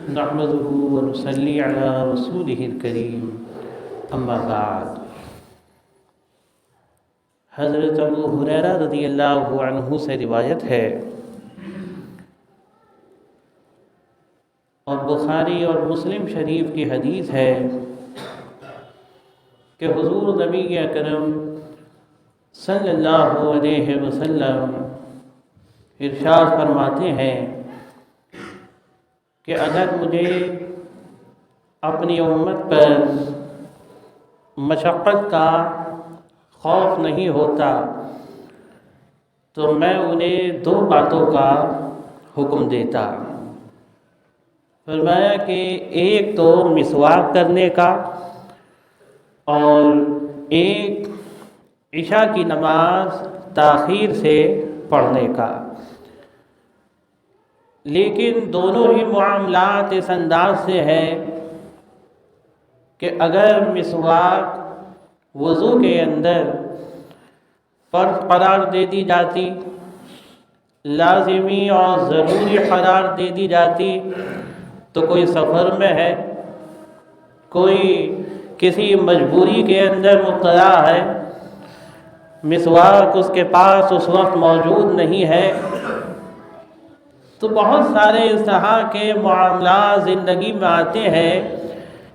نحمده ونصلي على رسوله الكريم اما بعد۔ حضرت ابو ہریرہ رضی اللہ عنہ سے روایت ہے اور بخاری اور مسلم شریف کی حدیث ہے کہ حضور نبی اکرم صلی اللہ علیہ وسلم ارشاد فرماتے ہیں کہ اگر مجھے اپنی امت پر مشقت کا خوف نہیں ہوتا تو میں انہیں دو باتوں کا حکم دیتا۔ فرمایا کہ ایک تو مسواک کرنے کا اور ایک عشاء کی نماز تاخیر سے پڑھنے کا، لیکن دونوں ہی معاملات اس انداز سے ہے کہ اگر مسواک وضو کے اندر فرض قرار دے دی جاتی، لازمی اور ضروری قرار دے دی جاتی، تو کوئی سفر میں ہے، کوئی کسی مجبوری کے اندر مبتلا ہے، مسواک اس کے پاس اس وقت موجود نہیں ہے، تو بہت سارے اس طرح کے معاملات زندگی میں آتے ہیں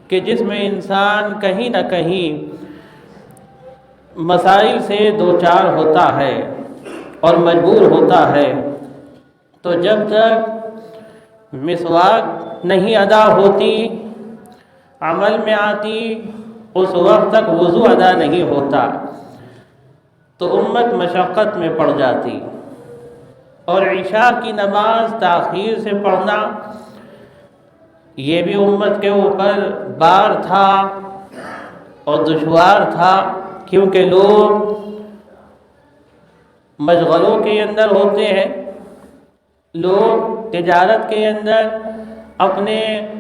کہ جس میں انسان کہیں نہ کہیں مسائل سے دوچار ہوتا ہے اور مجبور ہوتا ہے، تو جب تک مسواک نہیں ادا ہوتی، عمل میں آتی، اس وقت تک وضو ادا نہیں ہوتا تو امت مشقت میں پڑ جاتی۔ اور عشاء کی نماز تاخیر سے پڑھنا یہ بھی امت کے اوپر بار تھا اور دشوار تھا، کیونکہ لوگ مشغلوں کے اندر ہوتے ہیں، لوگ تجارت کے اندر، اپنے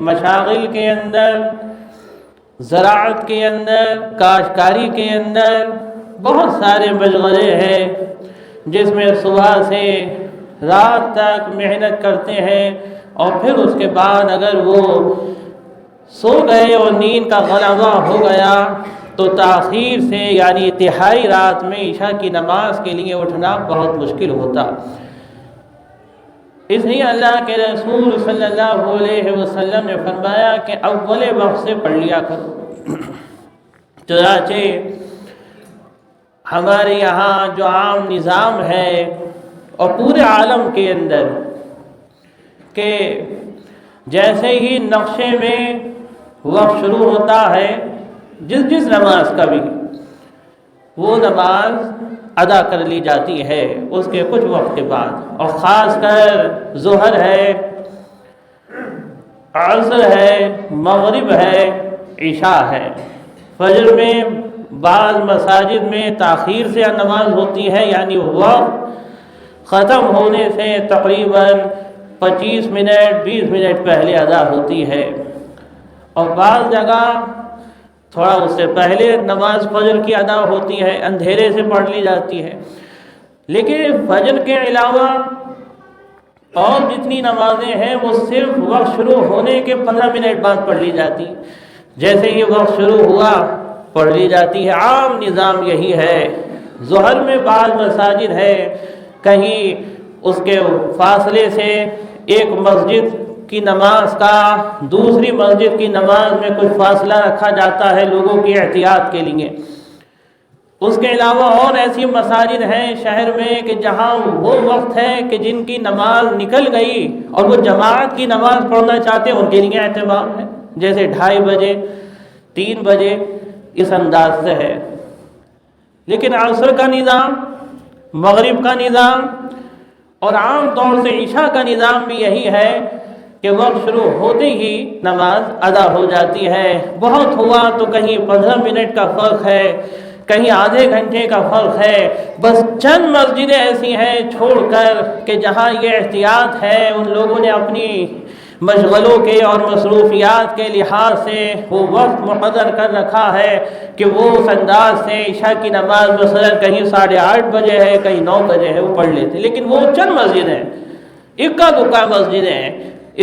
مشاغل کے اندر، زراعت کے اندر، کاشتکاری کے اندر بہت سارے مشغلے ہیں جس میں صبح سے رات تک محنت کرتے ہیں، اور پھر اس کے بعد اگر وہ سو گئے اور نیند کا غلبہ ہو گیا تو تاخیر سے یعنی تہائی رات میں عشاء کی نماز کے لیے اٹھنا بہت مشکل ہوتا۔ اس لیے اللہ کے رسول صلی اللہ علیہ وسلم نے فرمایا کہ اول وقت سے پڑھ لیا کرو۔ چنانچہ ہمارے یہاں جو عام نظام ہے اور پورے عالم کے اندر کہ جیسے ہی نقشے میں وقت شروع ہوتا ہے جس نماز کا بھی، وہ نماز ادا کر لی جاتی ہے اس کے کچھ وقت کے بعد، اور خاص کر ظہر ہے، عصر ہے، مغرب ہے، عشاء ہے۔ فجر میں بعض مساجد میں تاخیر سے نماز ہوتی ہے، یعنی وقت ختم ہونے سے تقریباً 25 منٹ 20 منٹ پہلے ادا ہوتی ہے، اور بعض جگہ تھوڑا اس سے پہلے نماز فجر کی ادا ہوتی ہے، اندھیرے سے پڑھ لی جاتی ہے۔ لیکن فجر کے علاوہ اور جتنی نمازیں ہیں وہ صرف وقت شروع ہونے کے 15 منٹ بعد پڑھ لی جاتی، جیسے ہی وقت شروع ہوا پڑھ لی جاتی ہے۔ عام نظام یہی ہے۔ ظہر میں بعض مساجد ہے کہیں اس کے فاصلے سے ایک مسجد کی نماز کا دوسری مسجد کی نماز میں کچھ فاصلہ رکھا جاتا ہے لوگوں کی احتیاط کے لیے۔ اس کے علاوہ اور ایسی مساجد ہیں شہر میں کہ جہاں وہ وقت ہے کہ جن کی نماز نکل گئی اور وہ جماعت کی نماز پڑھنا چاہتے ہیں، ان کے لیے اہتمام ہے، جیسے 2:30 بجے 3 بجے اس انداز سے ہے۔ لیکن عصر کا نظام، مغرب کا نظام اور عام طور سے عشاء کا نظام بھی یہی ہے کہ وقت شروع ہوتے ہی نماز ادا ہو جاتی ہے۔ بہت ہوا تو کہیں 15 منٹ کا فرق ہے، کہیں آدھے گھنٹے کا فرق ہے۔ بس چند مسجدیں ایسی ہیں چھوڑ کر کہ جہاں یہ احتیاط ہے، ان لوگوں نے اپنی مشغلوں کے اور مصروفیات کے لحاظ سے وہ وقت مقرر کر رکھا ہے کہ وہ اس انداز سے عشاء کی نماز مثلا کہیں 8:30 بجے ہے، کہیں 9 بجے ہے، وہ پڑھ لیتے۔ لیکن وہ چند مسجد ہیں، اکا دکا مسجدیں ہیں،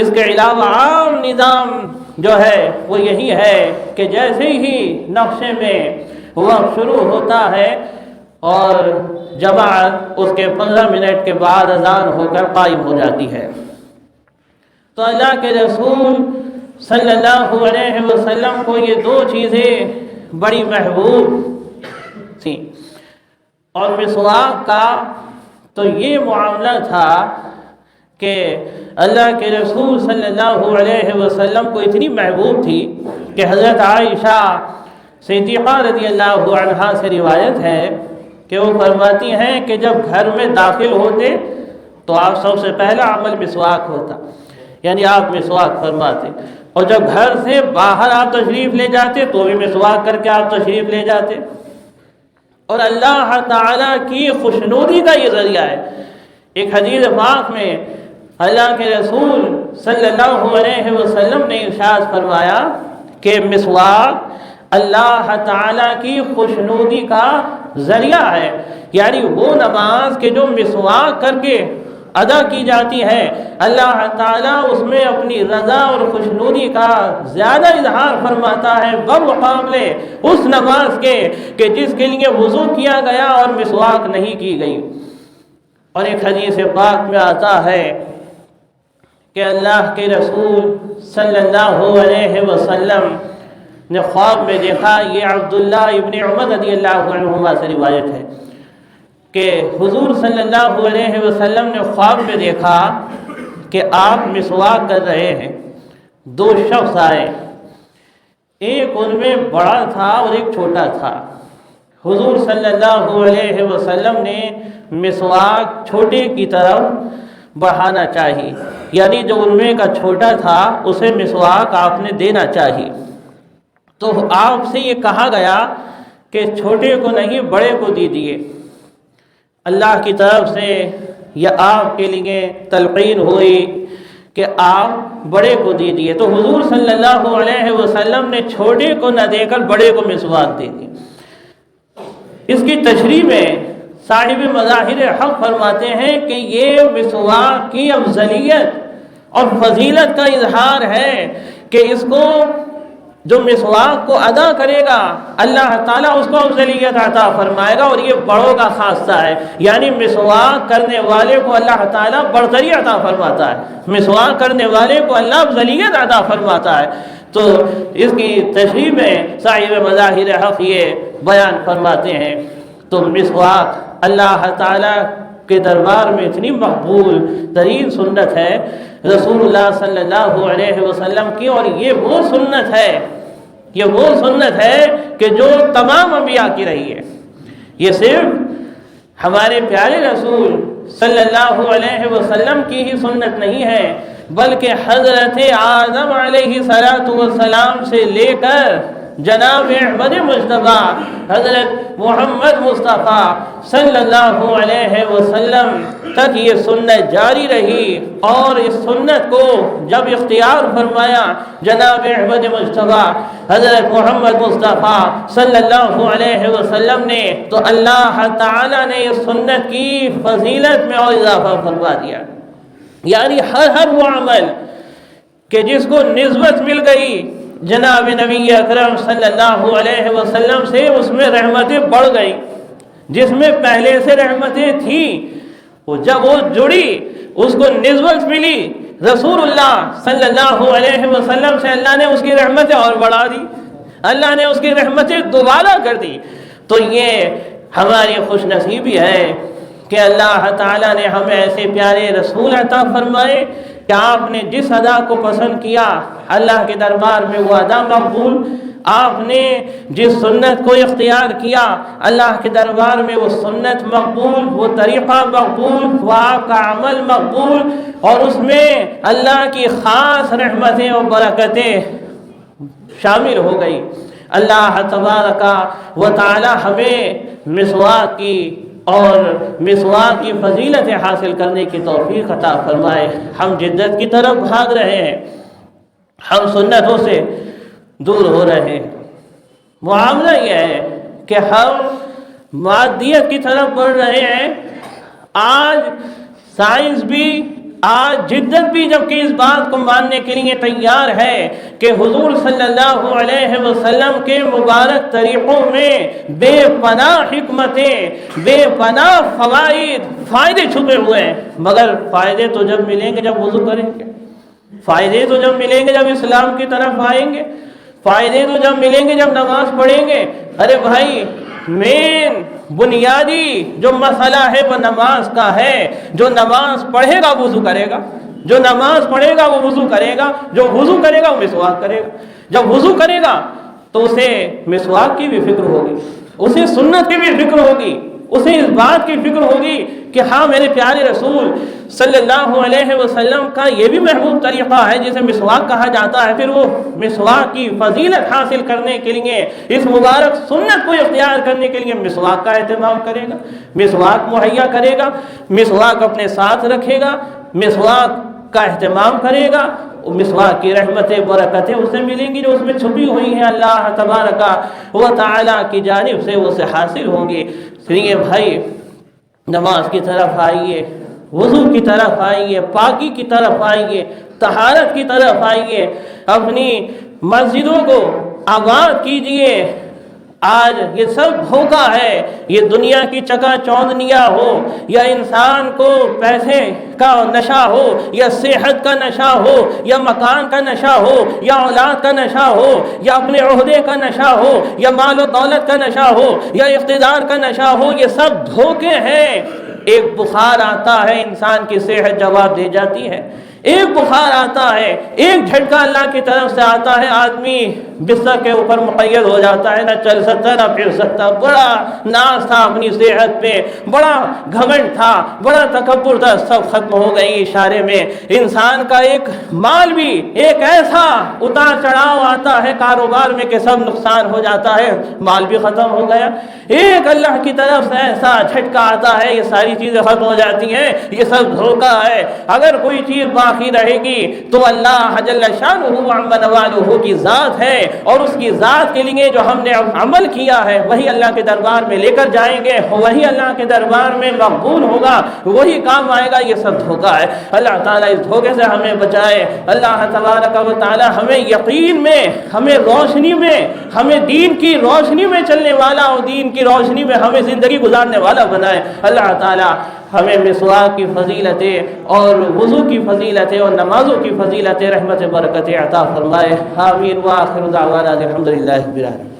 اس کے علاوہ عام نظام جو ہے وہ یہی ہے کہ جیسے ہی نقشے میں وقت شروع ہوتا ہے اور جماعت اس کے 15 منٹ کے بعد اذان ہو کر قائم ہو جاتی ہے۔ تو اللہ کے رسول صلی اللہ علیہ وسلم کو یہ دو چیزیں بڑی محبوب تھیں، اور مسواک کا تو یہ معاملہ تھا کہ اللہ کے رسول صلی اللہ علیہ وسلم کو اتنی محبوب تھی کہ حضرت عائشہ صدیقہ رضی اللہ عنہا سے روایت ہے کہ وہ فرماتی ہیں کہ جب گھر میں داخل ہوتے تو آپ سب سے پہلا عمل مسواک ہوتا، یعنی آپ مسواک فرماتے، اور جب گھر سے باہر آپ تشریف لے جاتے تو بھی مسواک کر کے آپ تشریف لے جاتے۔ اور اللہ تعالیٰ کی خوشنودی کا یہ ذریعہ ہے۔ ایک حدیث پاک میں اللہ کے رسول صلی اللہ علیہ وسلم نے ارشاد فرمایا کہ مسواک اللہ تعالیٰ کی خوشنودی کا ذریعہ ہے، یعنی وہ نماز کہ جو مسواک کر کے ادا کی جاتی ہے اللہ تعالیٰ اس میں اپنی رضا اور خوشنودی کا زیادہ اظہار فرماتا ہے بمقابلے اس نماز کے کہ جس کے لیے وضو کیا گیا اور مسواک نہیں کی گئی۔ اور ایک حدیث پاک میں آتا ہے کہ اللہ کے رسول صلی اللہ علیہ وسلم نے خواب میں دیکھا، یہ عبداللہ ابن عمر رضی اللہ عنہما سے روایت ہے کہ حضور صلی اللہ علیہ وسلم نے خواب میں دیکھا کہ آپ مسواک کر رہے ہیں، دو شخص آئے، ایک ان میں بڑا تھا اور ایک چھوٹا تھا۔ حضور صلی اللہ علیہ وسلم نے مسواک چھوٹے کی طرف بڑھانا چاہیے، یعنی جو ان میں کا چھوٹا تھا اسے مسواک آپ نے دینا چاہیے۔ تو آپ سے یہ کہا گیا کہ چھوٹے کو نہیں بڑے کو دیجیے، اللہ کی طرف سے یا آپ کے لیے تلقین ہوئی کہ آپ بڑے کو دیجیے۔ تو حضور صلی اللہ علیہ وسلم نے چھوٹے کو نہ دے کر بڑے کو مسواک دے دی۔ اس کی تشریح میں صاحب مظاہر حق فرماتے ہیں کہ یہ مسواک کی افضلیت اور فضیلت کا اظہار ہے کہ اس کو جو مسواک کو ادا کرے گا اللہ تعالیٰ اس کو افضلیت عطا فرمائے گا، اور یہ بڑوں کا خاصہ ہے، یعنی مسواک کرنے والے کو اللہ تعالیٰ برتری عطا فرماتا ہے، مسواک کرنے والے کو اللہ افضلیت عطا فرماتا ہے۔ تو اس کی تشریح میں صاحب مظاہر حق یہ بیان فرماتے ہیں۔ تو مسواک اللہ تعالیٰ کے دربار میں اتنی مقبول ترین سنت ہے رسول اللہ صلی اللہ علیہ وسلم کی، اور یہ وہ سنت ہے کہ جو تمام انبیاء کی رہی ہے۔ یہ صرف ہمارے پیارے رسول صلی اللہ علیہ وسلم کی ہی سنت نہیں ہے، بلکہ حضرت آدم علیہ السلام سے لے کر جناب احمد مجتبیٰ حضرت محمد مصطفیٰ صلی اللہ علیہ وسلم تک یہ سنت جاری رہی، اور اس سنت کو جب اختیار فرمایا جناب احمد مجتبیٰ حضرت محمد مصطفیٰ صلی اللہ علیہ وسلم نے، تو اللہ تعالیٰ نے اس سنت کی فضیلت میں اور اضافہ فرما دیا، یعنی ہر وہ عمل کہ جس کو نسبت مل گئی جناب نبی اکرم صلی اللہ علیہ وسلم سے، اس میں رحمتیں بڑھ گئی۔ جس میں پہلے سے رحمتیں تھیں وہ جب وہ جڑی، اس کو نسبت ملی رسول اللہ صلی اللہ علیہ وسلم سے، اللہ نے اس کی رحمتیں اور بڑھا دی، اللہ نے اس کی رحمتیں دوبارہ کر دی۔ تو یہ ہماری خوش نصیبی ہے کہ اللہ تعالیٰ نے ہمیں ایسے پیارے رسول عطا فرمائے کہ آپ نے جس ادا کو پسند کیا اللہ کے دربار میں وہ ادا مقبول، آپ نے جس سنت کو اختیار کیا اللہ کے دربار میں وہ سنت مقبول، وہ طریقہ مقبول، وہ آپ کا عمل مقبول، اور اس میں اللہ کی خاص رحمتیں اور برکتیں شامل ہو گئی۔ اللہ تبارک و تعالی ہمیں مسواک کی اور مسواک کی فضیلتیں حاصل کرنے کی توفیق عطا فرمائے۔ ہم جدت کی طرف بھاگ رہے ہیں، ہم سنتوں سے دور ہو رہے ہیں۔ معاملہ یہ ہے کہ ہم مادیت کی طرف بڑھ رہے ہیں۔ آج سائنس بھی آج جدت بھی جبکہ اس بات کو ماننے کے لیے تیار ہے کہ حضور صلی اللہ علیہ وسلم کے مبارک طریقوں میں بے پناہ حکمتیں، بے پناہ فائدے چھپے ہوئے ہیں، مگر فائدے تو جب ملیں گے جب وضو کریں گے، فائدے تو جب ملیں گے جب اسلام کی طرف آئیں گے، فائدے تو جب ملیں گے جب نماز پڑھیں گے۔ ارے بھائی، مین بنیادی جو مسئلہ ہے وہ نماز کا ہے۔ جو نماز پڑھے گا وضو کرے گا، جو نماز پڑھے گا وہ وضو کرے گا، جو وضو کرے گا وہ مسواک کرے گا۔ جب وضو کرے گا تو اسے مسواک کی بھی فکر ہوگی، اسے سنت کی بھی فکر ہوگی، اسے اس بات کی فکر ہوگی کہ ہاں میرے پیارے رسول صلی اللہ علیہ وسلم کا یہ بھی محبوب طریقہ ہے جسے مسواک کہا جاتا ہے۔ پھر وہ مسواک کی فضیلت حاصل کرنے کے لیے، اس مبارک سنت کو اختیار کرنے کے لیے مسواک کا اہتمام کرے گا، مسواک مہیا کرے گا، مسواک اپنے ساتھ رکھے گا، مسواک کا اہتمام کرے گا۔ مسواک کی رحمتیں برکتیں اسے ملیں گی جو اس میں چھپی ہوئی ہیں، اللہ تبارک و تعالیٰ کی جانب سے اسے حاصل ہوں گی۔ اس لیے بھائی، نماز کی طرف آئیے، وضو کی طرف آئیے، پاکی کی طرف آئیے، طہارت کی طرف آئیے، اپنی مسجدوں کو آباد کیجئے۔ آج یہ سب دھوکہ ہے، یہ دنیا کی چکا چوندنیاں ہو، یا انسان کو پیسے کا نشہ ہو، یا صحت کا نشہ ہو، یا مکان کا نشہ ہو، یا اولاد کا نشہ ہو، یا اپنے عہدے کا نشہ ہو، یا مال و دولت کا نشہ ہو، یا اقتدار کا نشہ ہو، یہ سب دھوکے ہیں۔ ایک بخار آتا ہے، انسان کی صحت جواب دے جاتی ہے۔ ایک بخار آتا ہے، ایک جھٹکا اللہ کی طرف سے آتا ہے، آدمی بستر کے اوپر مقید ہو جاتا ہے، نہ چل سکتا نہ پھر سکتا۔ بڑا ناز تھا اپنی صحت پہ، بڑا گھمنڈ تھا، بڑا تکبر تھا، سب ختم ہو گئی اشارے میں۔ انسان کا ایک مال بھی ایک ایسا اتار چڑھاؤ آتا ہے کاروبار میں کہ سب نقصان ہو جاتا ہے، مال بھی ختم ہو گیا۔ ایک اللہ کی طرف سے ایسا جھٹکا آتا ہے، یہ ساری چیزیں ختم ہو جاتی ہیں۔ یہ سب دھوکہ ہے۔ اگر کوئی چیز باقی رہے گی تو اللہ جل شانہ وعظم نوالہ کی ذات ہے، اور اس کی ذات کے لیے جو ہم نے عمل کیا ہے وہی اللہ کے دربار میں لے کر جائیں گے، وہی اللہ کے دربار میں مقبول ہوگا، وہی کام آئے گا۔ یہ سب دھوکہ ہے۔ اللہ تعالیٰ اس دھوکے سے ہمیں بچائے۔ اللہ تبارک و تعالیٰ ہمیں یقین میں، ہمیں روشنی میں، ہمیں دین کی روشنی میں چلنے والا اور دین کی روشنی میں ہمیں زندگی گزارنے والا بنائے۔ اللہ تعالیٰ ہمیں مسواک کی فضیلتیں اور وضو کی فضیلتیں اور نمازوں کی فضیلتیں، رحمت برکتیں عطا فرمائے۔ آمین۔ وآخر دعوانا الحمدللہ رب العالمین۔